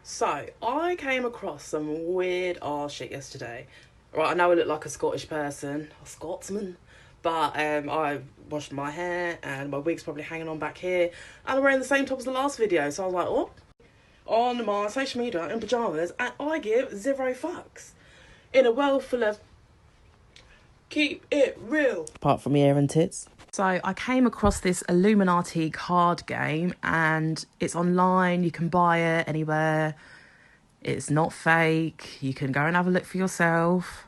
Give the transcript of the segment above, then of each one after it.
So, I came across some weird ass shit yesterday. Right, I know I look like a Scottish person, a Scotsman, but I washed my hair and my wig's probably hanging on back here, and I'm wearing the same top as the last video, so I was like, oh, on my social media in pyjamas, and I give zero fucks. In a world full of keep it real. Apart from ear and tits. So I came across this Illuminati card game and it's online, you can buy it anywhere. It's not fake, you can go and have a look for yourself.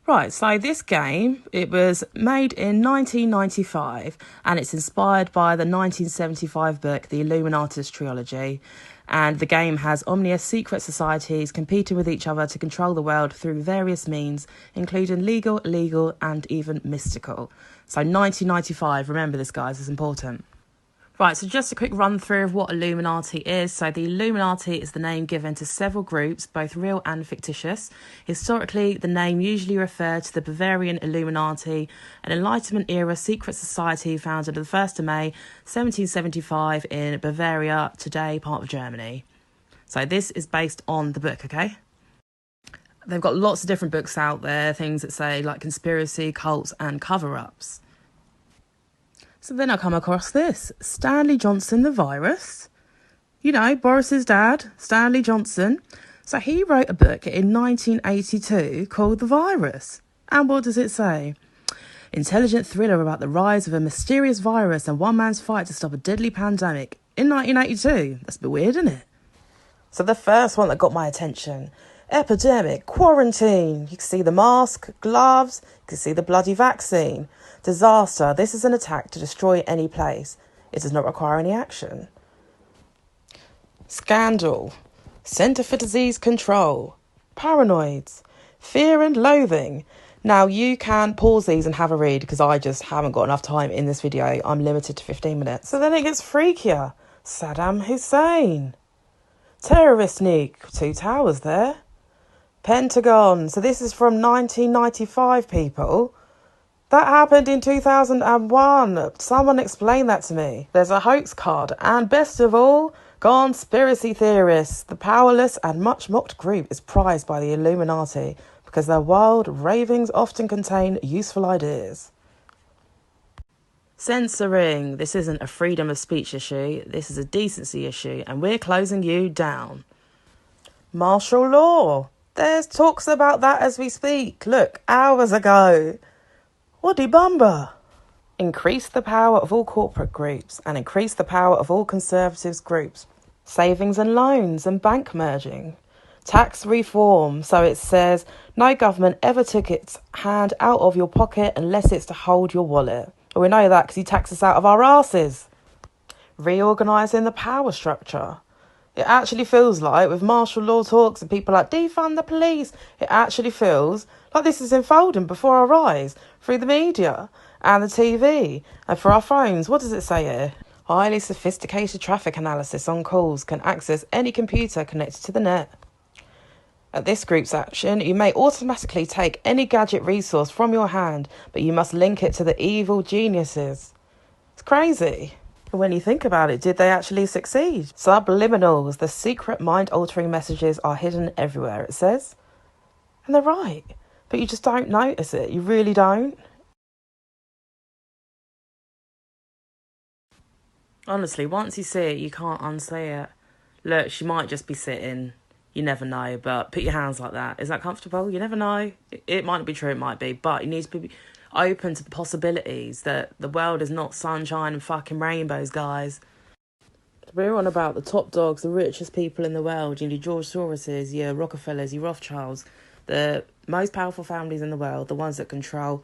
Right, so this game, it was made in 1995 and it's inspired by the 1975 book, The Illuminatus Trilogy. And the game has ominous secret societies competing with each other to control the world through various means, including legal, illegal, and even mystical. So 1995, remember this, guys, it's important. Right, so just a quick run through of what Illuminati is. So the Illuminati is the name given to several groups, both real and fictitious. Historically, the name usually referred to the Bavarian Illuminati, an Enlightenment era secret society founded on the 1st of May 1775 in Bavaria, today part of Germany. So this is based on the book, okay? They've got lots of different books out there, things that say like conspiracy, cults and cover-ups. So then I come across this, Stanley Johnson, the virus. You know, Boris's dad, Stanley Johnson. So he wrote a book in 1982 called The Virus. And what does it say? Intelligent thriller about the rise of a mysterious virus and one man's fight to stop a deadly pandemic in 1982. That's a bit weird, isn't it? So the first one that got my attention, epidemic, quarantine. You can see the mask, gloves, you can see the bloody vaccine. Disaster, this is an attack to destroy any place. It does not require any action. Scandal, Centre for Disease Control, paranoids, fear and loathing. Now you can pause these and have a read because I just haven't got enough time in this video. I'm limited to 15 minutes. So then it gets freakier. Saddam Hussein. Terrorist nuke, 2 towers there. Pentagon, so this is from 1995, people. That happened in 2001. Someone explain that to me. There's a hoax card. And best of all, conspiracy theorists. The powerless and much mocked group is prized by the Illuminati because their wild ravings often contain useful ideas. Censoring. This isn't a freedom of speech issue. This is a decency issue. And we're closing you down. Martial law. There's talks about that as we speak. Look, hours ago. Woody Bumba. Increase the power of all corporate groups and increase the power of all conservatives groups. Savings and loans and bank merging. Tax reform. So it says no government ever took its hand out of your pocket unless it's to hold your wallet. Well, we know that because he taxed us out of our asses. Reorganising the power structure. It actually feels like with martial law talks and people like defund the police, it actually feels like this is unfolding before our eyes through the media and the TV and for our phones. What does it say here? Highly sophisticated traffic analysis on calls can access any computer connected to the net. At this group's action, you may automatically take any gadget resource from your hand, but you must link it to the evil geniuses. It's crazy. When you think about it, did they actually succeed? Subliminals, the secret mind-altering messages are hidden everywhere, it says. And they're right, but you just don't notice it. You really don't. Honestly, once you see it, you can't unsee it. Look, she might just be sitting. You never know, but put your hands like that. Is that comfortable? You never know. It might not be true, it might be, but you need to be open to the possibilities that the world is not sunshine and fucking rainbows, guys. We're on about the top dogs, the richest people in the world, your George Soroses, your Rockefellers, your Rothschilds, the most powerful families in the world, the ones that control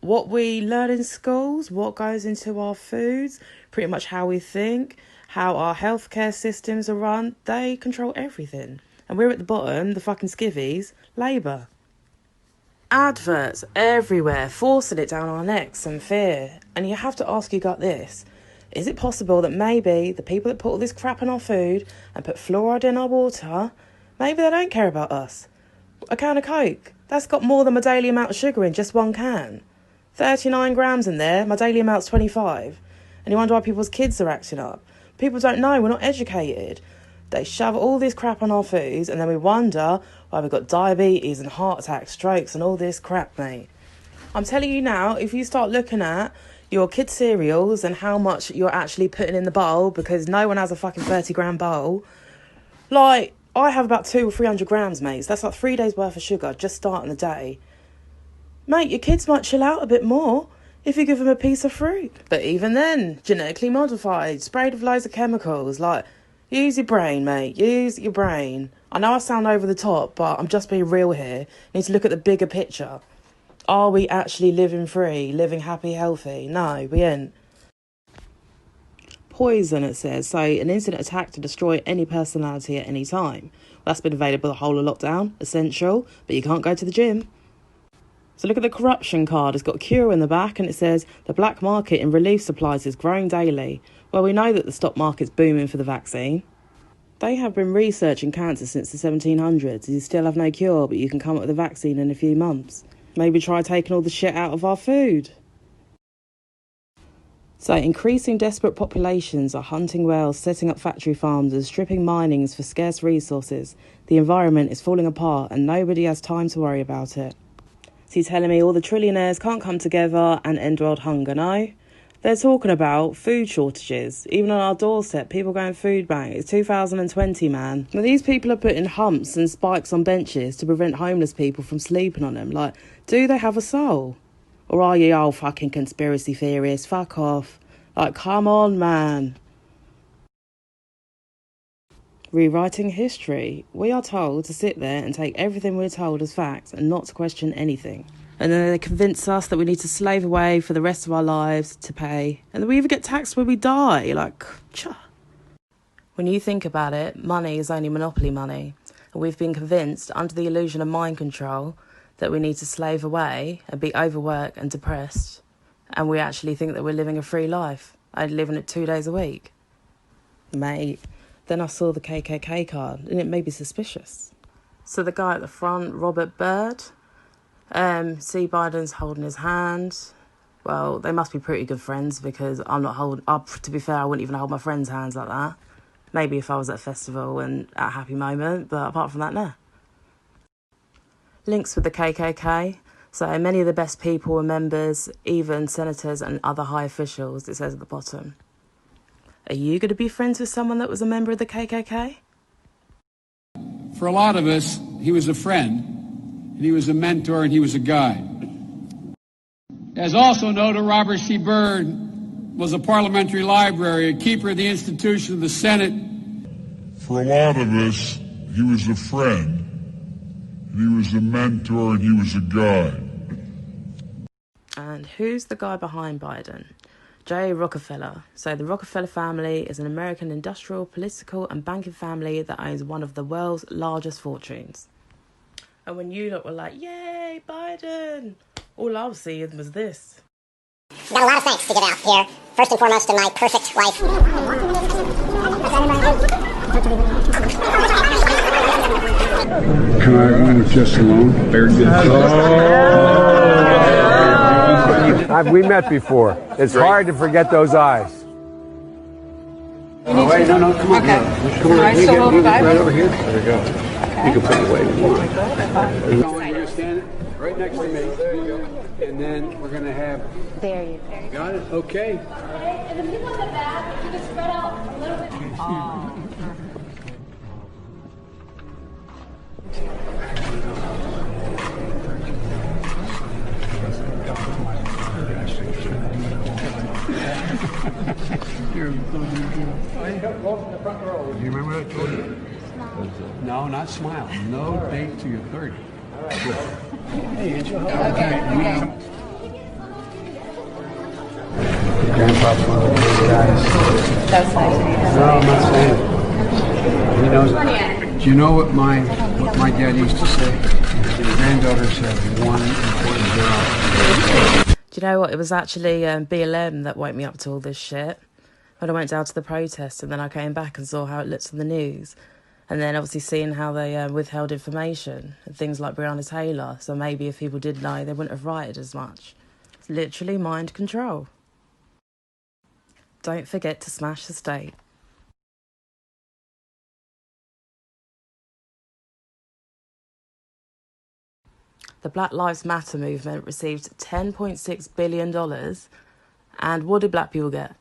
what we learn in schools, what goes into our foods, pretty much how we think, how our healthcare systems are run. They control everything. And we're at the bottom, the fucking skivvies, Labour. Adverts everywhere, forcing it down our necks and fear. And you have to ask your gut this. Is it possible that maybe the people that put all this crap in our food and put fluoride in our water, maybe they don't care about us? A can of Coke, that's got more than my daily amount of sugar in just one can. 39 grams in there, my daily amount's 25. And you wonder why people's kids are acting up. People don't know, we're not educated. They shove all this crap on our foods, and then we wonder why we've got diabetes and heart attacks, strokes and all this crap, mate. I'm telling you now, if you start looking at your kids' cereals and how much you're actually putting in the bowl, because no one has a fucking 30-gram bowl, like, I have about 200 or 300 grams, mate. So that's like 3 days worth of sugar just starting the day. Mate, your kids might chill out a bit more if you give them a piece of fruit. But even then, genetically modified, sprayed with loads of chemicals. Like, use your brain, mate. Use your brain. I know I sound over the top, but I'm just being real here. You need to look at the bigger picture. Are we actually living free, living happy, healthy? No, we ain't. Poison, it says. So, an instant attack to destroy any personality at any time. That's been available the whole of lockdown. Essential, but you can't go to the gym. So look at the corruption card. It's got cure in the back and it says the black market in relief supplies is growing daily. Well, we know that the stock market's booming for the vaccine. They have been researching cancer since the 1700s. You still have no cure, but you can come up with a vaccine in a few months. Maybe try taking all the shit out of our food. So increasing desperate populations are hunting whales, setting up factory farms and stripping minings for scarce resources. The environment is falling apart and nobody has time to worry about it. So you're telling me all the trillionaires can't come together and end world hunger, no? They're talking about food shortages. Even on our doorstep, people going food bank. It's 2020, man. Now, these people are putting humps and spikes on benches to prevent homeless people from sleeping on them. Like, do they have a soul? Or are you all fucking conspiracy theorists? Fuck off. Like, come on, man. Rewriting history. We are told to sit there and take everything we're told as facts and not to question anything. And then they convince us that we need to slave away for the rest of our lives to pay. And then we even get taxed when we die. Like, cha. When you think about it, money is only monopoly money. And we've been convinced, under the illusion of mind control, that we need to slave away and be overworked and depressed. And we actually think that we're living a free life. I'm living it 2 days a week. Mate. Then I saw the KKK card and it made me suspicious. So the guy at the front, Robert Byrd, see Biden's holding his hand. Well, they must be pretty good friends because I'm not holding... to be fair, I wouldn't even hold my friends' hands like that. Maybe if I was at a festival and at a happy moment, but apart from that, no. Links with the KKK. So many of the best people were members, even senators and other high officials, it says at the bottom. Are you going to be friends with someone that was a member of the KKK? For a lot of us, he was a friend, and he was a mentor, and he was a guide. As also noted, Robert C. Byrd was a parliamentary library, a keeper of the institution of the Senate. For a lot of us, he was a friend, and he was a mentor, and he was a guide. And who's the guy behind Biden? J. Rockefeller. So the Rockefeller family is an American industrial, political and banking family that owns one of the world's largest fortunes. And when you lot were like, yay, Biden, all I was seeing was this. I've got a lot of thanks to give out here. First and foremost to my perfect wife. Can I run with just alone? Very good. We met before. It's hard to forget those eyes. Oh, wait, no, come on. Okay. Come on, I still hold five? right over here. There you go. Okay. You can put it away if you want. You're going to stand right next to me. There you go. And then we're going to have... There you go. Got it? Okay. And if you want the back, you can spread out a little bit. Do you remember what I told you? No, not smile. No date till you're 30. All right, good. Hey, Angel. Okay. Grandpa's one of those guys. That's nice. No, I'm not saying it. He knows it. Do you know what my dad used to say? His granddaughters have one important job. Do you know what? It was actually BLM that woke me up to all this shit. When I went down to the protest and then I came back and saw how it looked on the news. And then obviously seeing how they withheld information and things like Breonna Taylor. So maybe if people did know, they wouldn't have rioted as much. It's literally mind control. Don't forget to smash the state. The Black Lives Matter movement received $10.6 billion. And what did black people get?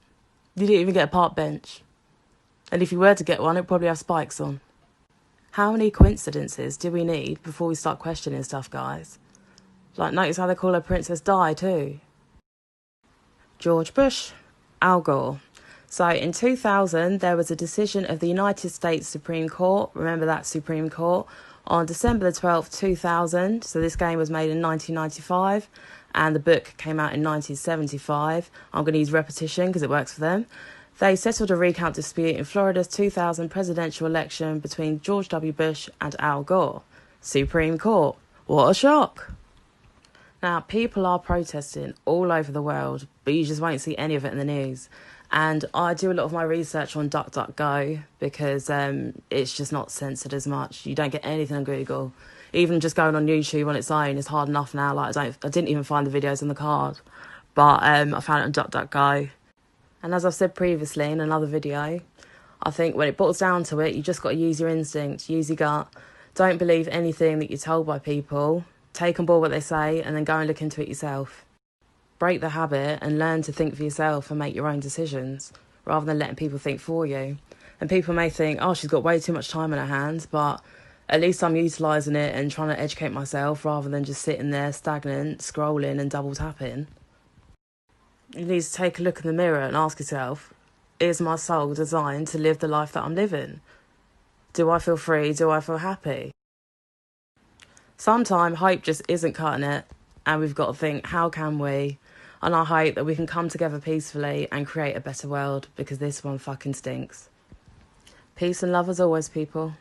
You didn't even get a park bench. And if you were to get one, it'd probably have spikes on. How many coincidences do we need before we start questioning stuff, guys? Like, notice how they call her Princess Di, too. George Bush, Al Gore. So, in 2000, there was a decision of the United States Supreme Court, remember that Supreme Court, on December the 12th, 2000. So, this game was made in 1995, and the book came out in 1975. I'm going to use repetition because it works for them. They settled a recount dispute in Florida's 2000 presidential election between George W. Bush and Al Gore. Supreme Court. What a shock. Now, people are protesting all over the world, but you just won't see any of it in the news. And I do a lot of my research on DuckDuckGo because it's just not censored as much. You don't get anything on Google. Even just going on YouTube on its own is hard enough now. Like I didn't even find the videos on the card, but I found it on DuckDuckGo. And as I've said previously in another video, I think when it boils down to it, you just got to use your instinct, use your gut. Don't believe anything that you're told by people. Take on board what they say and then go and look into it yourself. Break the habit and learn to think for yourself and make your own decisions rather than letting people think for you. And people may think, oh, she's got way too much time on her hands, but at least I'm utilising it and trying to educate myself rather than just sitting there stagnant, scrolling and double tapping. You need to take a look in the mirror and ask yourself, is my soul designed to live the life that I'm living? Do I feel free? Do I feel happy? Sometimes hope just isn't cutting it, and we've got to think, how can we? And I hope that we can come together peacefully and create a better world, because this one fucking stinks. Peace and love as always, people.